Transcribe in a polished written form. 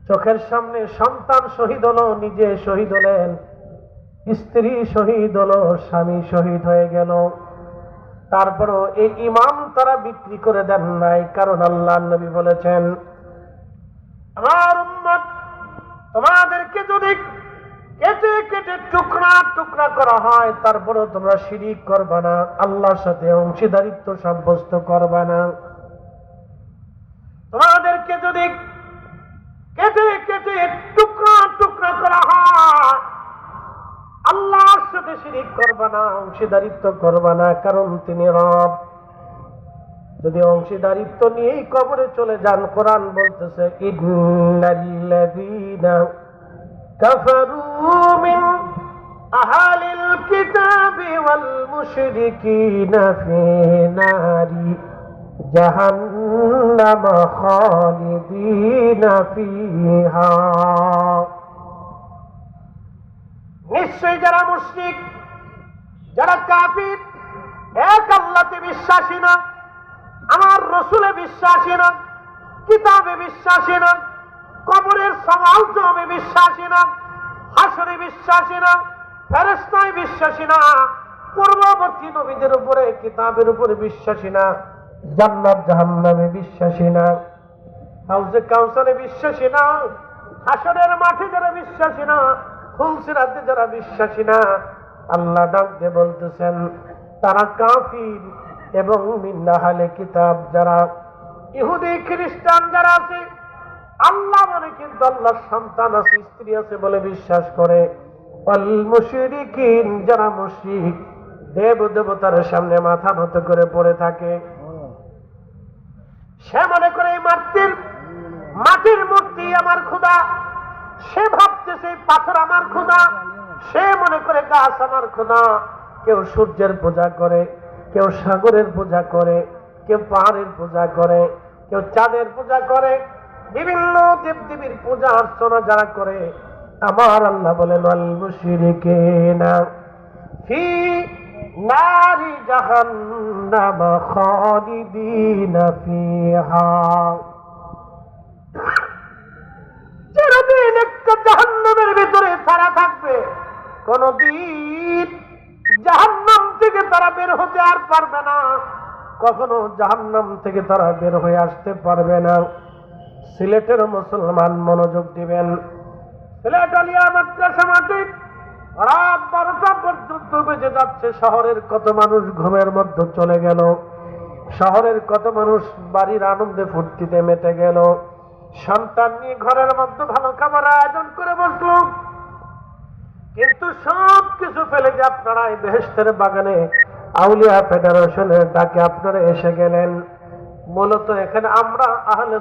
চোখের সামনে সন্তান শহীদ হলো, নিজে শহীদ হলেন, স্ত্রী শহীদ হলো, স্বামী শহীদ হয়ে গেল। তারপরও এই ইমান তারা বিক্রি করে দেন নাই, কারণ আল্লাহর নবী বলেছেন, আমার উম্মত তোমাদেরকে যদি কেটে কেটে টুকরা টুকরা করা হয়, তারপরও তোমরা শিরিক করবে না, আল্লাহর সাথে অংশীদারিত্ব সাব্যস্ত করবে না। তোমাদেরকে যদি কেটে কেটে টুকরা টুকরা করা হয়, আল্লাহর সাথে শিরিক করবে না, অংশীদারিত্ব করবে না, কারণ তিনি রব। যদি অংশীদারিত্ব নিয়েই কবরে চলে যান, কোরআন বলতেছে, ইন্নাল্লাযীনা কাফারু মিন আহলিল কিতাবি ওয়াল মুশরিকিনা ফি নারি জাহান্নাম খালিদিনা ফিহা। নিশ্চয় যারা মুশরিক, যারা কাফির, এক আল্লাহতে বিশ্বাসী না, আমার রসুলে বিশ্বাসী না, কিতাবে বিশ্বাসী না, কবরের সওয়াল জবাবে বিশ্বাসী না, হাসরে বিশ্বাসী না, ফেরেশতায় বিশ্বাসী না, পূর্ববর্তী নবীদের উপরে কিতাবের উপরে বিশ্বাসী না, জান্নাত জাহান্নামে বিশ্বাসী না, হাউজে কাউসারে বিশ্বাসী না, হাসরের মাঠে যারা বিশ্বাসী না, ফুলসিরাতে যারা বিশ্বাসী না, আল্লাহ ডাক দিয়ে বলতেছেন তারা কাফির। এবং মিন আহলে কিতাব যারা ইহুদি খ্রিস্টান যারা আছে, আল্লাহ মানে কিন্তু আল্লাহর সন্তান আছে, স্ত্রী আছে বলে বিশ্বাস করে। ওয়াল মুশরিকিন যারা মুশরিক, দেব দেবতার সামনে মাথা নত করে পড়ে থাকে। সে মনে করে এই মাটির মূর্তি আমার খোদা, সে ভাবতেছে পাথর আমার খোদা, সে মনে করে গাছ আমার খোদা। কেউ সূর্যের পূজা করে, কেউ সাগরের পূজা করে, কেউ পাহাড়ের পূজা করে, কেউ চাঁদের পূজা করে, বিভিন্ন দেবদেবীর পূজা অর্চনা যারা করে, আমার আল্লাহ বলেন ওয়াল মুশরিকিনা ফি নারি জাহান্নাম খালিদিনা ফিহা। চিরদিন একটা জাহান্নামের ভিতরে তারা থাকবে, কোনদিন জাহান্নাম থেকে তারা বের হতে আর পারবে না, কখনো জাহান্নাম থেকে তারা বের হয়ে আসতে পারবে না। সিলেটের মুসলমান মনোযোগ দিবেন, সিলেট আলিয়া মাদ্রাসা মাঠে রাত 12টা পর্যন্ত বেজে যাচ্ছে। শহরের কত মানুষ ঘুমের মধ্যে চলে গেল, শহরের কত মানুষ বাড়ির আনন্দে ফুর্তিতে মেতে গেল, সন্তান নিয়ে ঘরের মধ্যে ভালো খাবার আয়োজন করে বসলো, কিন্তু সব কিছু ফেলে যে আপনারা এই বেহেশতের বাগানে আউলিয়া ফেডারেশনের ডাকে আপনারা এসে গেলেন। মূলত এখানে আমরা আহলে